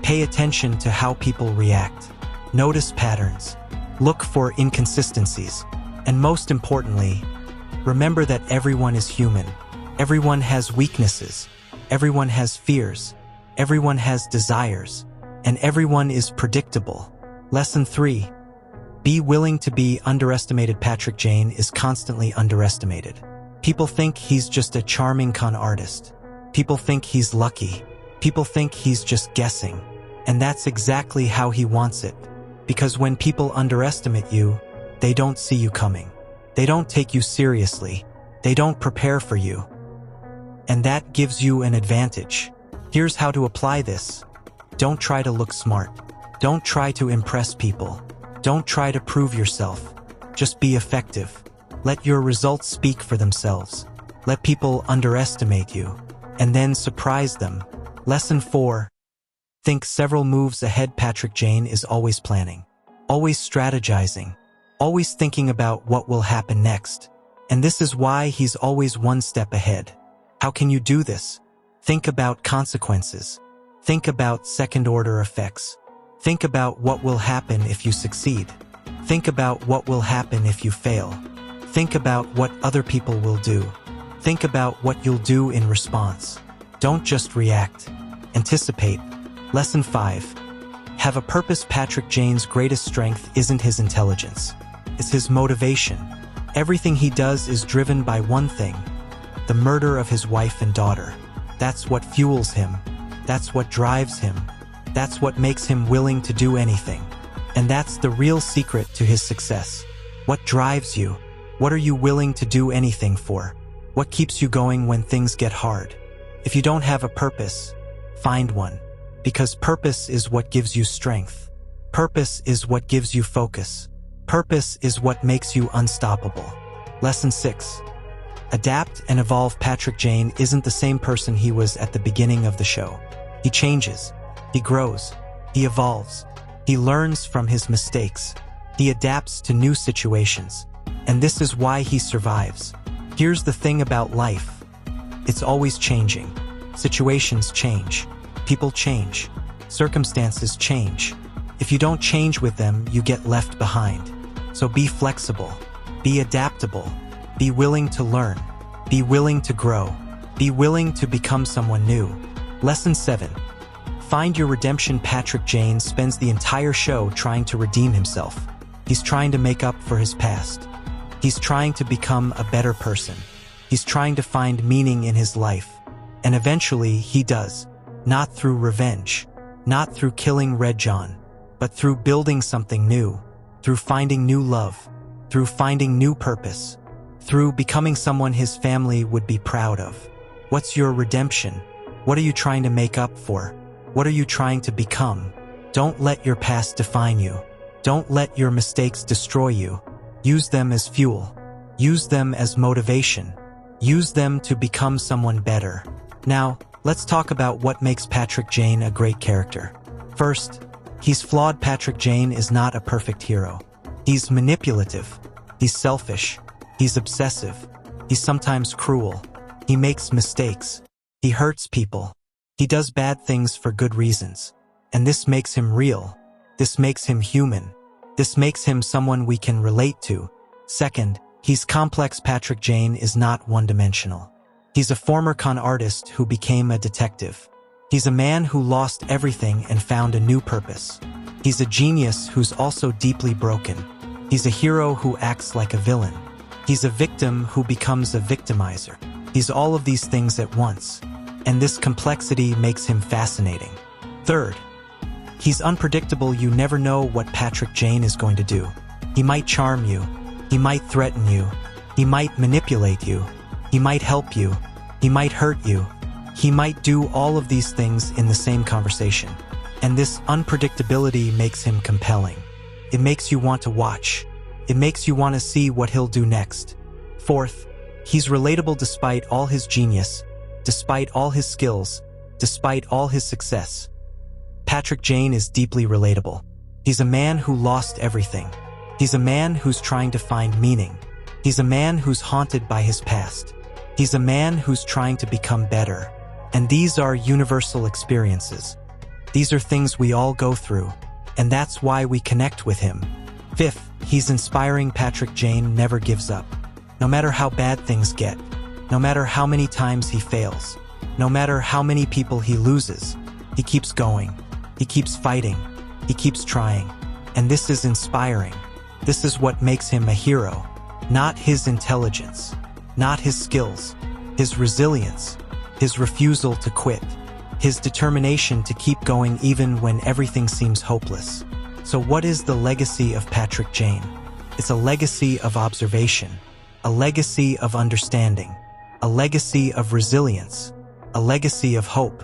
Pay attention to how people react. Notice patterns. Look for inconsistencies. And most importantly, remember that everyone is human. Everyone has weaknesses. Everyone has fears. Everyone has desires. And everyone is predictable. Lesson 3. Be willing to be underestimated. Patrick Jane is constantly underestimated. People think he's just a charming con artist. People think he's lucky. People think he's just guessing. And that's exactly how he wants it. Because when people underestimate you, they don't see you coming. They don't take you seriously. They don't prepare for you. And that gives you an advantage. Here's how to apply this. Don't try to look smart. Don't try to impress people. Don't try to prove yourself. Just be effective. Let your results speak for themselves. Let people underestimate you, and then surprise them. Lesson 4. Think several moves ahead. Patrick Jane is always planning, always strategizing, always thinking about what will happen next. And this is why he's always one step ahead. How can you do this? Think about consequences. Think about second-order effects. Think about what will happen if you succeed. Think about what will happen if you fail. Think about what other people will do. Think about what you'll do in response. Don't just react. Anticipate. Lesson 5. Have a purpose. Patrick Jane's greatest strength isn't his intelligence. It's his motivation. Everything he does is driven by one thing: the murder of his wife and daughter. That's what fuels him. That's what drives him. That's what makes him willing to do anything. And that's the real secret to his success. What drives you? What are you willing to do anything for? What keeps you going when things get hard? If you don't have a purpose, find one. Because purpose is what gives you strength. Purpose is what gives you focus. Purpose is what makes you unstoppable. Lesson 6. Adapt and evolve. Patrick Jane isn't the same person he was at the beginning of the show. He changes. He grows. He evolves. He learns from his mistakes. He adapts to new situations. And this is why he survives. Here's the thing about life. It's always changing. Situations change. People change. Circumstances change. If you don't change with them, you get left behind. So be flexible. Be adaptable. Be willing to learn. Be willing to grow. Be willing to become someone new. Lesson 7. Find your redemption. Patrick Jane spends the entire show trying to redeem himself. He's trying to make up for his past. He's trying to become a better person. He's trying to find meaning in his life. And eventually he does. Not through revenge. Not through killing Red John. But through building something new. Through finding new love. Through finding new purpose. Through becoming someone his family would be proud of. What's your redemption? What are you trying to make up for? What are you trying to become? Don't let your past define you. Don't let your mistakes destroy you. Use them as fuel. Use them as motivation. Use them to become someone better. Now, let's talk about what makes Patrick Jane a great character. First, he's flawed. Patrick Jane is not a perfect hero. He's manipulative. He's selfish. He's obsessive. He's sometimes cruel. He makes mistakes. He hurts people. He does bad things for good reasons. And this makes him real. This makes him human. This makes him someone we can relate to. Second, he's complex. Patrick Jane is not one-dimensional. He's a former con artist who became a detective. He's a man who lost everything and found a new purpose. He's a genius who's also deeply broken. He's a hero who acts like a villain. He's a victim who becomes a victimizer. He's all of these things at once. And this complexity makes him fascinating. Third, he's unpredictable. You never know what Patrick Jane is going to do. He might charm you. He might threaten you. He might manipulate you. He might help you. He might hurt you. He might do all of these things in the same conversation. And this unpredictability makes him compelling. It makes you want to watch. It makes you want to see what he'll do next. Fourth, he's relatable despite all his genius, despite all his skills, despite all his success. Patrick Jane is deeply relatable. He's a man who lost everything. He's a man who's trying to find meaning. He's a man who's haunted by his past. He's a man who's trying to become better. And these are universal experiences. These are things we all go through. And that's why we connect with him. Fifth, he's inspiring. Patrick Jane never gives up. No matter how bad things get, no matter how many times he fails, no matter how many people he loses, he keeps going. He keeps fighting. He keeps trying. And this is inspiring. This is what makes him a hero. Not his intelligence, not his skills, his resilience, his refusal to quit, his determination to keep going even when everything seems hopeless. So what is the legacy of Patrick Jane? It's a legacy of observation, a legacy of understanding, a legacy of resilience, a legacy of hope.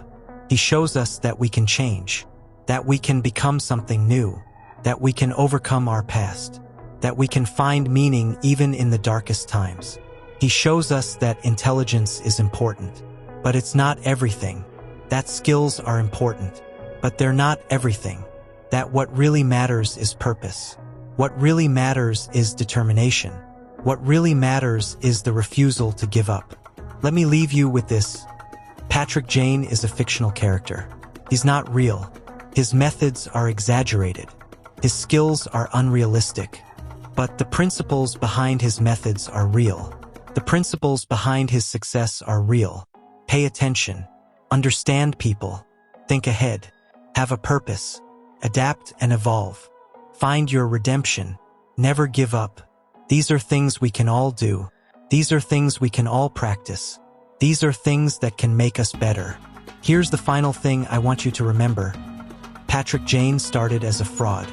He shows us that we can change, that we can become something new, that we can overcome our past, that we can find meaning even in the darkest times. He shows us that intelligence is important, but it's not everything. That skills are important, but they're not everything. That what really matters is purpose. What really matters is determination. What really matters is the refusal to give up. Let me leave you with this. Patrick Jane is a fictional character. He's not real. His methods are exaggerated. His skills are unrealistic. But the principles behind his methods are real. The principles behind his success are real. Pay attention. Understand people. Think ahead. Have a purpose. Adapt and evolve. Find your redemption. Never give up. These are things we can all do. These are things we can all practice. These are things that can make us better. Here's the final thing I want you to remember. Patrick Jane started as a fraud.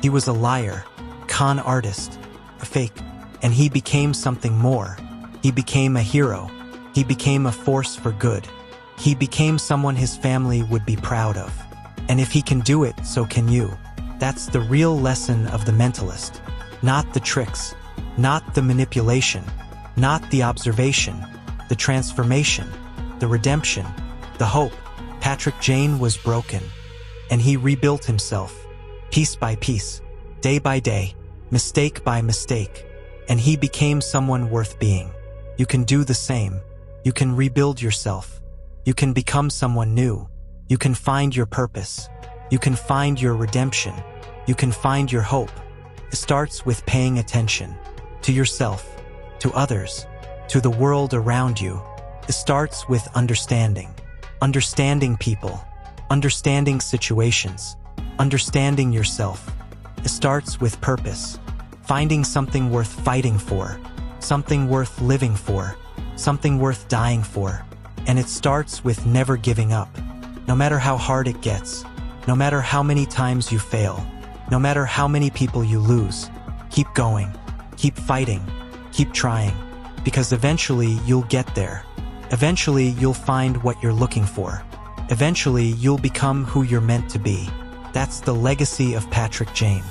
He was a liar, con artist, a fake, and he became something more. He became a hero. He became a force for good. He became someone his family would be proud of. And if he can do it, so can you. That's the real lesson of the mentalist. Not the tricks, not the manipulation, not the observation, the transformation, the redemption, the hope. Patrick Jane was broken, and he rebuilt himself, piece by piece, day by day, mistake by mistake, and he became someone worth being. You can do the same. You can rebuild yourself. You can become someone new. You can find your purpose. You can find your redemption. You can find your hope. It starts with paying attention to yourself, to others, to the world around you. It starts with understanding people, understanding situations, understanding yourself. It starts with purpose, finding something worth fighting for, something worth living for, something worth dying for. And it starts with never giving up. No matter how hard it gets, no matter how many times you fail, no matter how many people you lose, keep going, keep fighting, keep trying, because eventually you'll get there. Eventually you'll find what you're looking for. Eventually you'll become who you're meant to be. That's the legacy of Patrick Jane.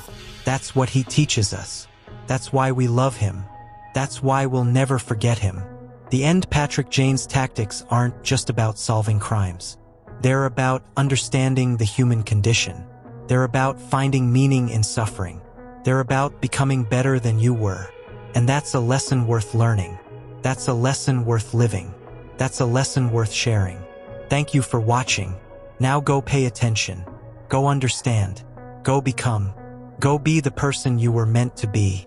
That's what he teaches us. That's why we love him. That's why we'll never forget him. The end Patrick Jane's tactics aren't just about solving crimes. They're about understanding the human condition. They're about finding meaning in suffering. They're about becoming better than you were. And that's a lesson worth learning. That's a lesson worth living. That's a lesson worth sharing. Thank you for watching. Now go pay attention. Go understand. Go become. Go be the person you were meant to be.